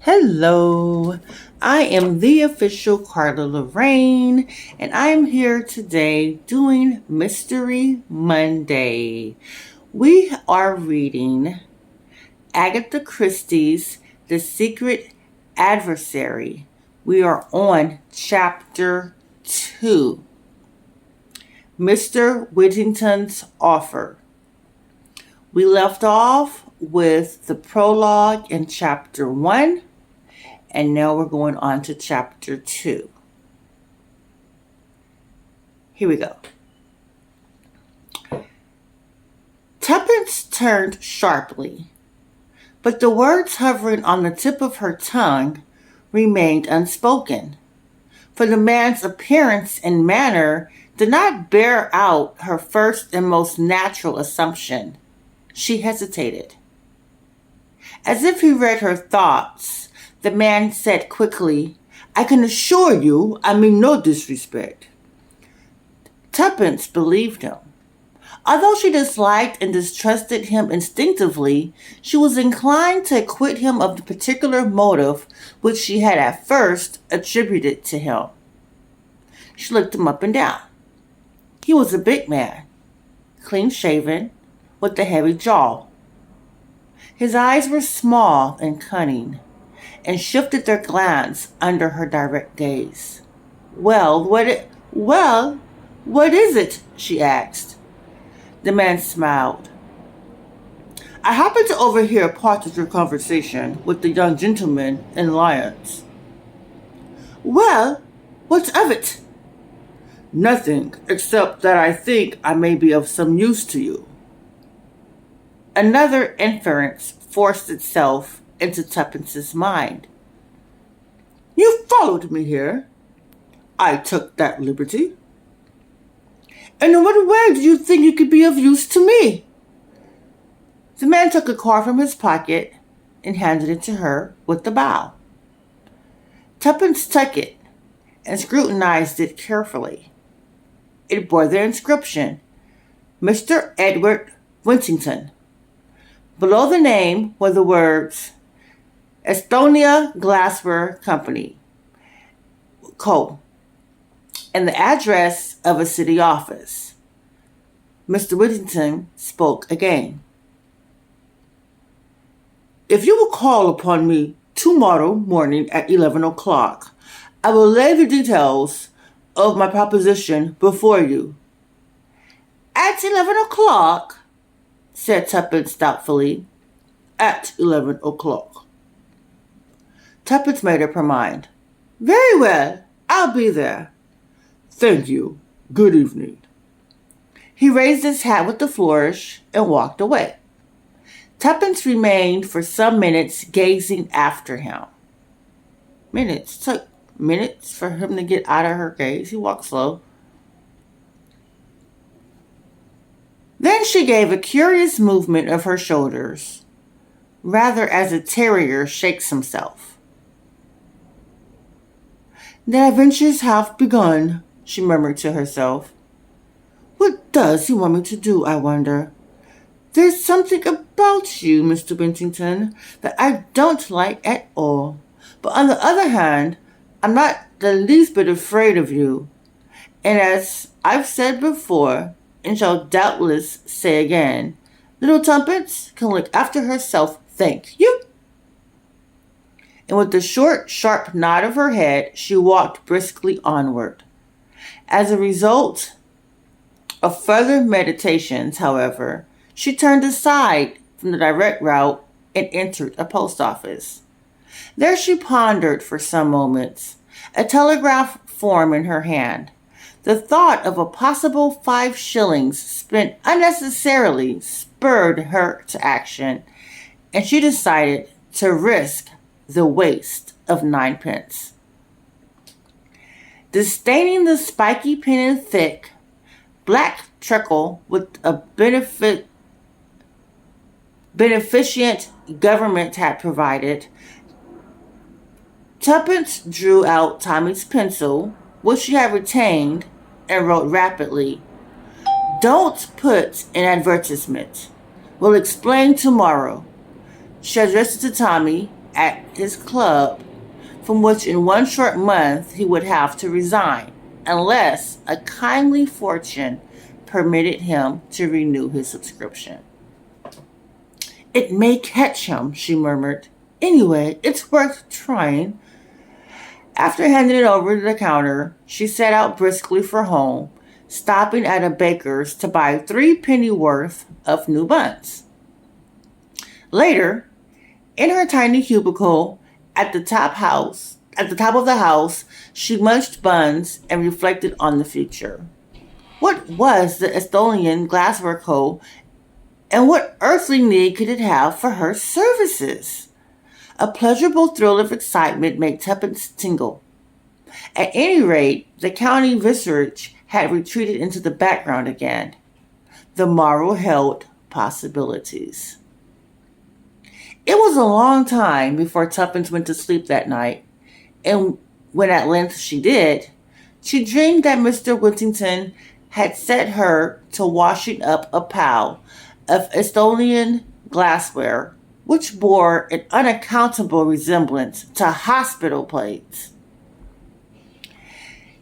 Hello, I am the official Carla Lorraine, and I'm here today doing Mystery Monday. We are reading Agatha Christie's The Secret Adversary. We are on chapter 2, Mr. Whittington's Offer. We left off with the prologue in chapter 1. And now we're going on to chapter 2. Here we go. Tuppence turned sharply, but the words hovering on the tip of her tongue remained unspoken, for the man's appearance and manner did not bear out her first and most natural assumption. She hesitated. As if he read her thoughts, the man said quickly, "I can assure you I mean no disrespect." Tuppence believed him. Although she disliked and distrusted him instinctively, she was inclined to acquit him of the particular motive which she had at first attributed to him. She looked him up and down. He was a big man, clean-shaven, with a heavy jaw. His eyes were small and cunning, and shifted their glance under her direct gaze. Well, what is it?" she asked. The man smiled. "I happened to overhear part of your conversation with the young gentleman in Lyons." "Well, what of it?" "Nothing, except that I think I may be of some use to you." Another inference forced itself into Tuppence's mind. "You followed me here." "I took that liberty." "And in what way do you think you could be of use to me?" The man took a card from his pocket and handed it to her with a bow. Tuppence took it and scrutinized it carefully. It bore the inscription, "Mr. Edward Whittington." Below the name were the words, "Estonia Glassware Company, Co." and the address of a city office. Mr. Whittington spoke again. "If you will call upon me tomorrow morning at 11 o'clock, I will lay the details of my proposition before you." "At 11 o'clock?" said Tuppence doubtfully. "At 11 o'clock. Tuppence made up her mind. "Very well, I'll be there." "Thank you. Good evening." He raised his hat with a flourish and walked away. Tuppence remained for some minutes gazing after him. Minutes. Took minutes for him to get out of her gaze. He walked slow. Then she gave a curious movement of her shoulders, rather as a terrier shakes himself. "The adventures have begun," she murmured to herself. "What does he want me to do, I wonder? There's something about you, Mr. Whittington, that I don't like at all. But on the other hand, I'm not the least bit afraid of you. And as I've said before, and shall doubtless say again, little Tuppence can look after herself, thank you." And with a short, sharp nod of her head, she walked briskly onward. As a result of further meditations, however, she turned aside from the direct route and entered a post office. There she pondered for some moments, a telegraph form in her hand. The thought of a possible 5 shillings spent unnecessarily spurred her to action, and she decided to risk the waste of 9 pence. Disdaining the spiky pen and thick, black treacle with a beneficent government had provided, Tuppence drew out Tommy's pencil, which she had retained, and wrote rapidly, "Don't put an advertisement. We'll explain tomorrow." She addressed it to Tommy at his club, from which in one short month he would have to resign, unless a kindly fortune permitted him to renew his subscription. "It may catch him," she murmured. "Anyway, it's worth trying." After handing it over to the counter, she set out briskly for home, stopping at a baker's to buy 3 penny worth of new buns. Later, in her tiny cubicle at the top of the house, she munched buns and reflected on the future. What was the Estonian Glassware Co., and what earthly need could it have for her services? A pleasurable thrill of excitement made tuppence tingle. At any rate, the county vicarage had retreated into the background again. The morrow held possibilities. It was a long time before Tuppence went to sleep that night, and when at length she did, she dreamed that Mr. Whittington had set her to washing up a pile of Estonian glassware, which bore an unaccountable resemblance to hospital plates.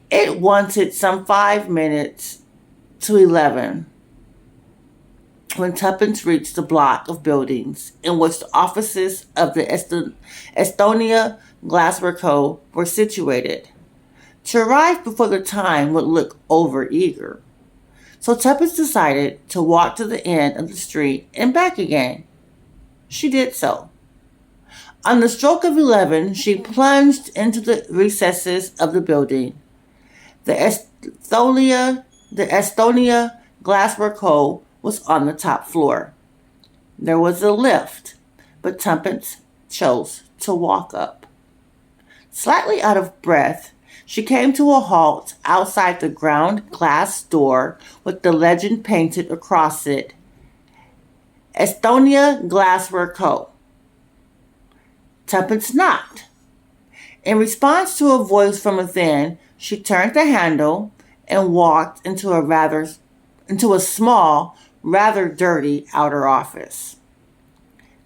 It wanted some 5 minutes to 11 when Tuppence reached the block of buildings in which the offices of the Estonia Glassware Co. were situated. To arrive before the time would look over-eager. So Tuppence decided to walk to the end of the street and back again. She did so. On the stroke of 11, she plunged into the recesses of the building. The Estonia Glassware Co. was on the top floor. There was a lift, but Tuppence chose to walk up. Slightly out of breath, she came to a halt outside the ground glass door with the legend painted across it, Estonia Glassware Co. Tuppence knocked. In response to a voice from within, she turned the handle and walked into a small, rather dirty outer office.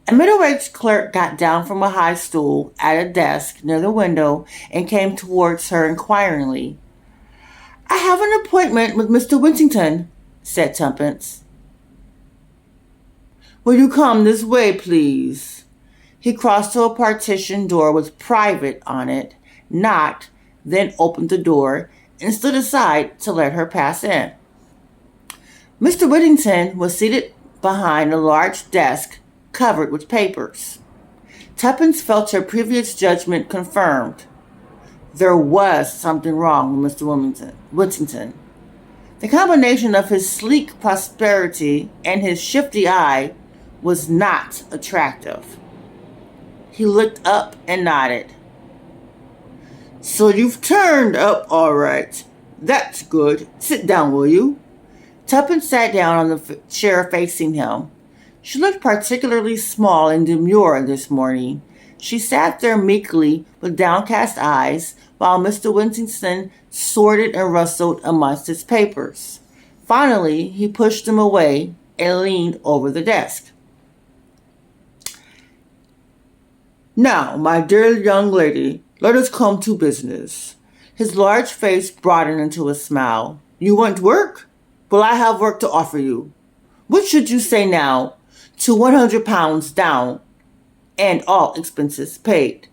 A middle-aged clerk got down from a high stool at a desk near the window and came towards her inquiringly. "I have an appointment with Mr. Whittington," said Tuppence. "Will you come this way, please?" He crossed to a partition door with "Private" on it, knocked, then opened the door and stood aside to let her pass in. Mr. Whittington was seated behind a large desk covered with papers. Tuppence felt her previous judgment confirmed. There was something wrong with Mr. Whittington. The combination of his sleek prosperity and his shifty eye was not attractive. He looked up and nodded. "So you've turned up all right. That's good. Sit down, will you?" Tuppence sat down on the chair facing him. She looked particularly small and demure this morning. She sat there meekly with downcast eyes while Mr. Whittington sorted and rustled amongst his papers. Finally, he pushed them away and leaned over the desk. "Now, my dear young lady, let us come to business." His large face broadened into a smile. "You want work? Well, I have work to offer you. What should you say now to £100 down and all expenses paid?"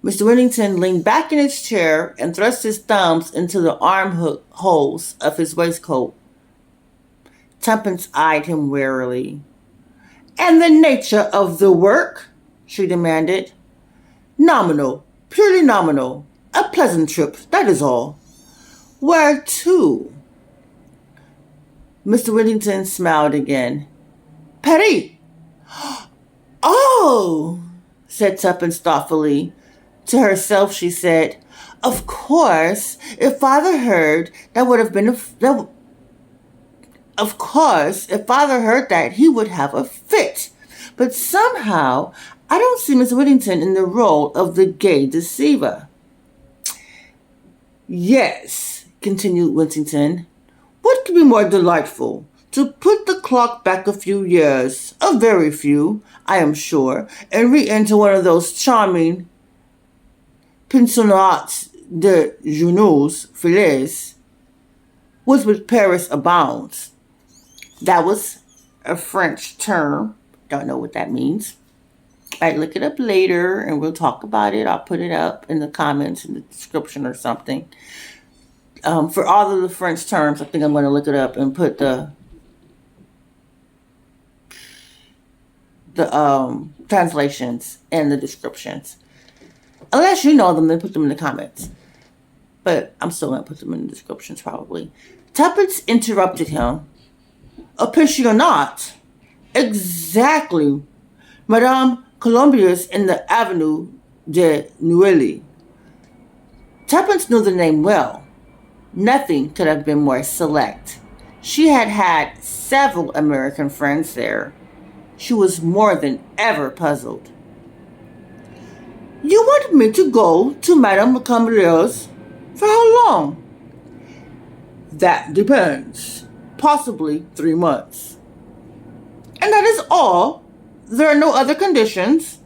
Mr. Whittington leaned back in his chair and thrust his thumbs into the armholes of his waistcoat. Tuppence eyed him warily. "And the nature of the work?" she demanded. "Nominal, purely nominal. A pleasant trip, that is all." "Where to?" Mr. Whittington smiled again. "Paris." "Oh," said Tuppence thoughtfully. To herself she said, "Of course, if Father heard that, he would have a fit. But somehow, I don't see Miss Whittington in the role of the gay deceiver." "Yes," continued Whittington. "What could be more delightful? to put the clock back a few years, a very few, I am sure, and re-enter one of those charming pensionnats de jeunes filles which Paris abounds. That was a French term. Don't know what that means. I'd look it up later and we'll talk about it. I'll put it up in the comments in the description or something. For all of the French terms, I think I'm going to look it up and put the translations and the descriptions. Unless you know them, then put them in the comments. But I'm still going to put them in the descriptions probably. Tuppence interrupted him. A pensionnat? Exactly. Madame Colombiers in the Avenue de Neuilly. Tuppence knew the name well. Nothing could have been more select. She had had several American friends there. She was more than ever puzzled. You want me to go to Madame Colombiers? For how long? That depends. Possibly 3 months. And that is all? There are no other conditions?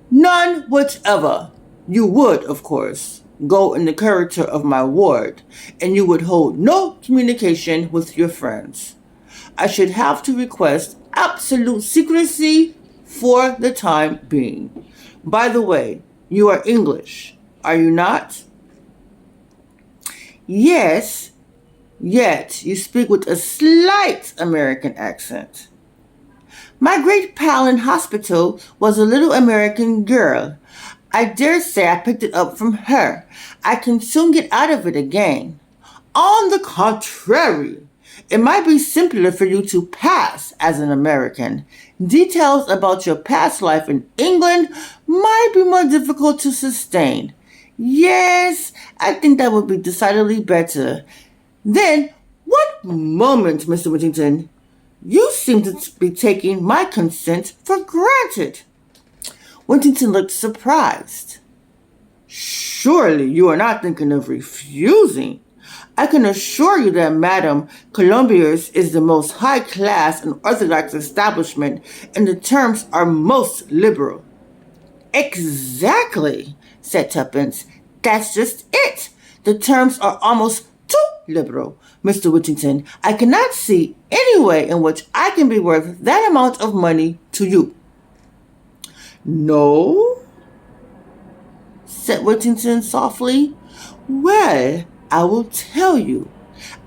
None whatever. You would, of course, go in the character of my ward, and you would hold no communication with your friends. I should have to request absolute secrecy for the time being. By the way, you are English, are you not? Yes, yet you speak with a slight American accent. My great pal in hospital was a little American girl. I dare say I picked it up from her. I can soon get out of it again. On the contrary, it might be simpler for you to pass as an American. Details about your past life in England might be more difficult to sustain. Yes, I think that would be decidedly better. Then, one moment, Mr. Whittington. You seem to be taking my consent for granted. Whittington looked surprised. Surely you are not thinking of refusing. I can assure you that Madame Colombiers is the most high-class and orthodox establishment, and the terms are most liberal. Exactly, said Tuppence. That's just it. The terms are almost too liberal. Mr. Whittington, I cannot see any way in which I can be worth that amount of money to you. No, said Whittington softly. Well, I will tell you.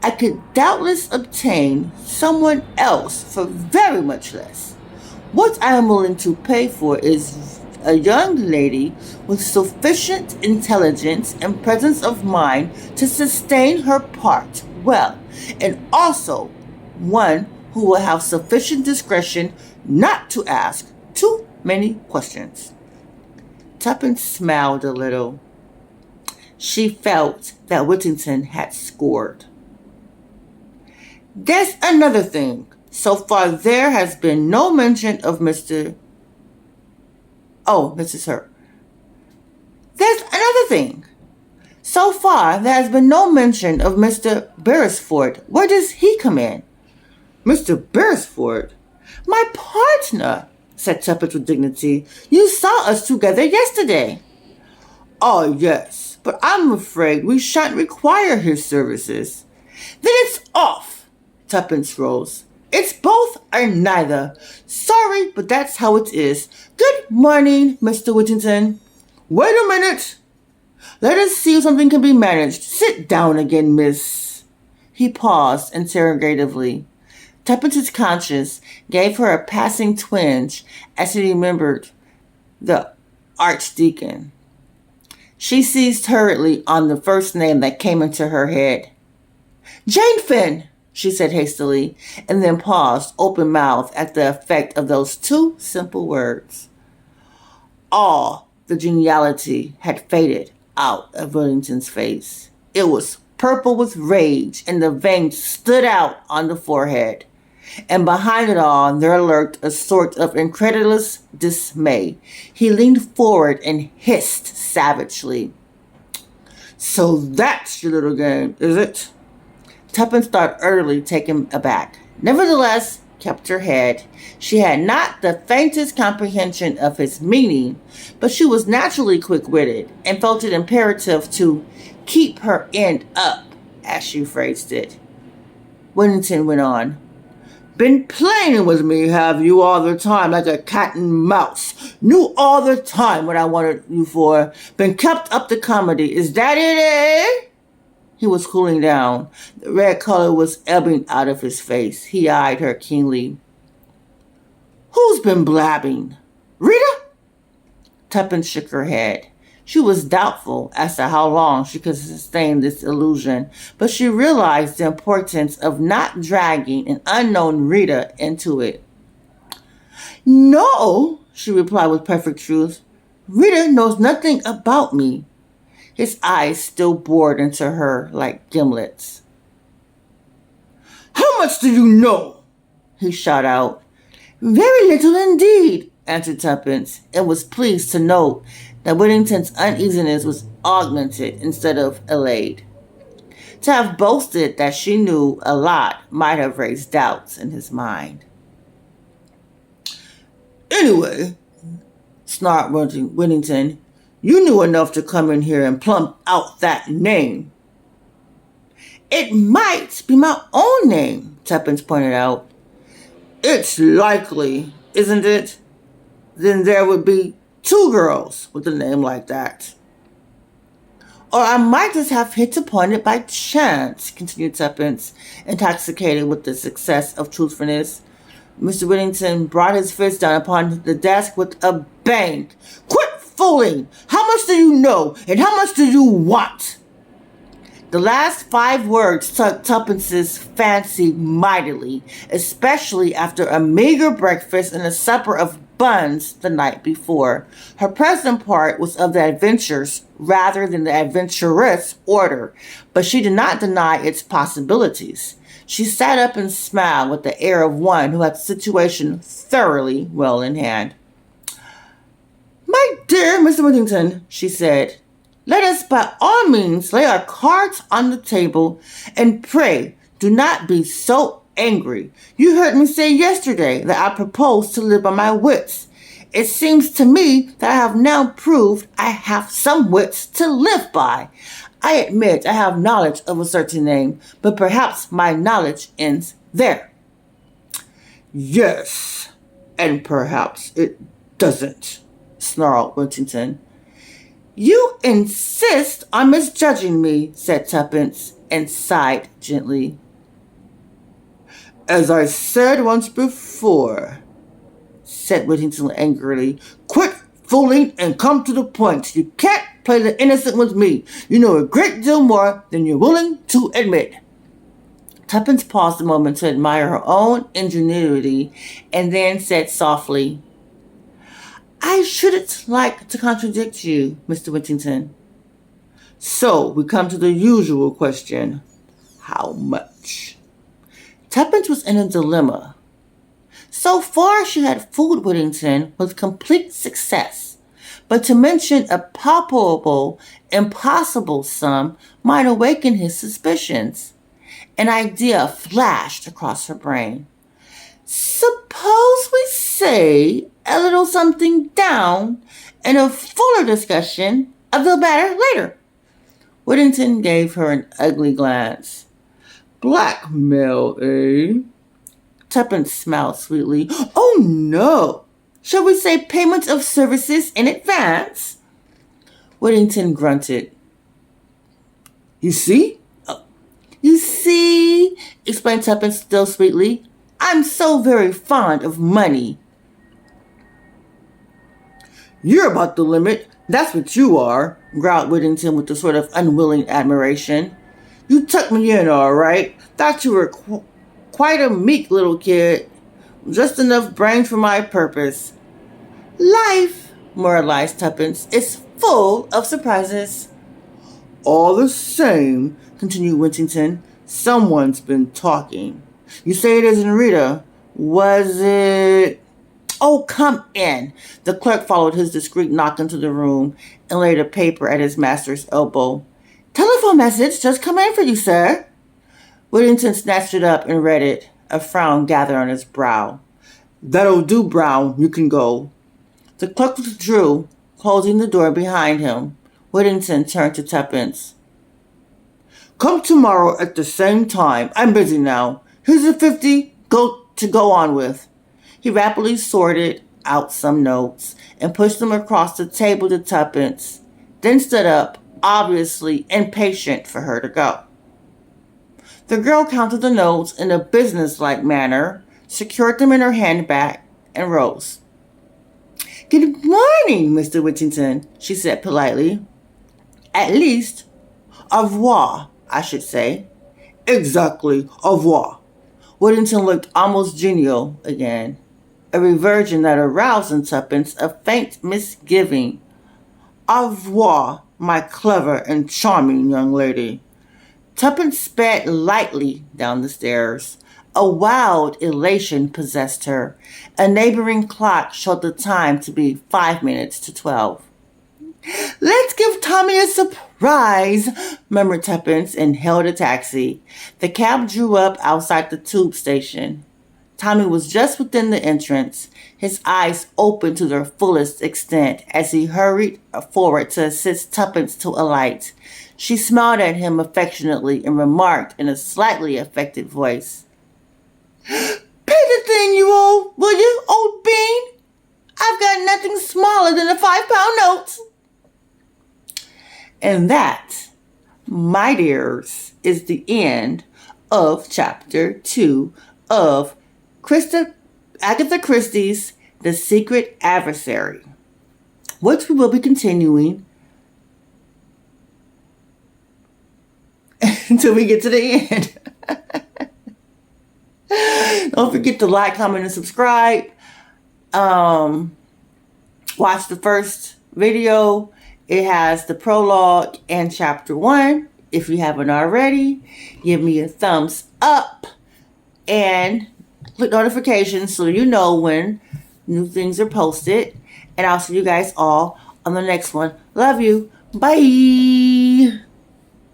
I could doubtless obtain someone else for very much less. What I am willing to pay for is a young lady with sufficient intelligence and presence of mind to sustain her part well, and also one who will have sufficient discretion not to ask too many questions. Tuppence smiled a little. She felt that Whittington had scored. There's another thing. So far there has been no mention of Mrs. Her. There's another thing. So far, there has been no mention of Mr. Beresford. Where does he come in? Mr. Beresford? My partner, said Tuppence with dignity. You saw us together yesterday. Oh, yes, but I'm afraid we shan't require his services. Then it's off. Tuppence rose. It's both or neither. Sorry, but that's how it is. Good morning, Mr. Whittington. Wait a minute. Let us see if something can be managed. Sit down again, miss. He paused interrogatively. Tuppence's conscience gave her a passing twinge as he remembered the archdeacon. She seized hurriedly on the first name that came into her head. Jane Finn, she said hastily, and then paused, open-mouthed at the effect of those two simple words. All the geniality had faded out of Whittington's face. It was purple with rage, and the veins stood out on the forehead. And behind it all, there lurked a sort of incredulous dismay. He leaned forward and hissed savagely. So that's your little game, is it? Tuppence thought utterly taken aback. nevertheless kept her head. She had not the faintest comprehension of his meaning, but she was naturally quick-witted and felt it imperative to keep her end up, as she phrased it. Whittington went on. Been playing with me, have you, all the time, like a cat and mouse? Knew all the time what I wanted you for. Been kept up to comedy. Is that it, eh? He was cooling down. The red color was ebbing out of his face. He eyed her keenly. Who's been blabbing? Rita? Tuppence shook her head. She was doubtful as to how long she could sustain this illusion, but she realized the importance of not dragging an unknown Rita into it. No, she replied with perfect truth. Rita knows nothing about me. His eyes still bored into her like gimlets. How much do you know? He shot out. Very little indeed, answered Tuppence, and was pleased to note that Whittington's uneasiness was augmented instead of allayed. To have boasted that she knew a lot might have raised doubts in his mind. Anyway, snarled Whittington, you knew enough to come in here and plump out that name. It might be my own name, Tuppence pointed out. It's likely, isn't it? Then there would be 2 girls with a name like that. Or I might just have hit upon it by chance, continued Tuppence, intoxicated with the success of truthfulness. Mr. Whittington brought his fist down upon the desk with a bang. Quit fooling! How much do you know, and how much do you want? The last 5 words took Tuppence's fancy mightily, especially after a meager breakfast and a supper of buns the night before. Her present part was of the adventurous rather than the adventurous order, but she did not deny its possibilities. She sat up and smiled with the air of one who had the situation thoroughly well in hand. My dear Mr. Whittington, she said, let us by all means lay our cards on the table, and pray do not be so angry. You heard me say yesterday that I propose to live by my wits. It seems to me that I have now proved I have some wits to live by. I admit I have knowledge of a certain name, but perhaps my knowledge ends there. Yes, and perhaps it doesn't, snarled Whittington. You insist on misjudging me, said Tuppence, and sighed gently. As I said once before, said Whittington angrily, quit fooling and come to the point. You can't play the innocent with me. You know a great deal more than you're willing to admit. Tuppence paused a moment to admire her own ingenuity and then said softly, I shouldn't like to contradict you, Mr. Whittington. So we come to the usual question. How much? Tuppence was in a dilemma. So far she had fooled Whittington with complete success, but to mention a palpable, impossible sum might awaken his suspicions. An idea flashed across her brain. Suppose we say a little something down and a fuller discussion of the matter later. Whittington gave her an ugly glance. Blackmail, eh? Tuppence smiled sweetly. Oh, no. Shall we say payment of services in advance? Whittington grunted. You see? You see, explained Tuppence still sweetly. I'm so very fond of money. You're about the limit. That's what you are, growled Whittington with a sort of unwilling admiration. You tucked me in all right. Thought you were quite a meek little kid. Just enough brains for my purpose. Life, moralized Tuppence, is full of surprises. All the same, continued Whittington, someone's been talking. You say it isn't Rita. Was it... Oh, come in. The clerk followed his discreet knock into the room and laid a paper at his master's elbow. Telephone message just come in for you, sir. Whittington snatched it up and read it. a frown gathered on his brow. "That'll do, Brown. You can go." The clerk withdrew, closing the door behind him. Whittington turned to Tuppence. "Come tomorrow at the same time. I'm busy now. Here's a 50 go on with." He rapidly sorted out some notes and pushed them across the table to Tuppence, then stood up, obviously impatient for her to go. The girl counted the notes in a businesslike manner, secured them in her handbag, and rose. "Good morning, Mr. Whittington," she said politely. "At least, au revoir, I should say." "Exactly, au revoir." Whittington looked almost genial again, a reversion that aroused in Tuppence a faint misgiving. "Au revoir, my clever and charming young lady." Tuppence sped lightly down the stairs. A wild elation possessed her. A neighboring clock showed the time to be 5 minutes to 12. "Let's give Tommy a surprise," murmured Tuppence, and hailed a taxi. The cab drew up outside the tube station. Tommy was just within the entrance, his eyes open to their fullest extent as he hurried forward to assist Tuppence to alight. She smiled at him affectionately and remarked in a slightly affected voice, "Pay the thing, will you, old bean? I've got nothing smaller than a 5-pound note." And that, my dears, is the end of Chapter 2 of Agatha Christie's The Secret Adversary, which we will be continuing until we get to the end. Don't forget to like, comment, and subscribe. Watch the first video. It has the prologue and chapter 1. If you haven't already, give me a thumbs up and click notifications so you know when new things are posted. And I'll see you guys all on the next one. Love you. Bye.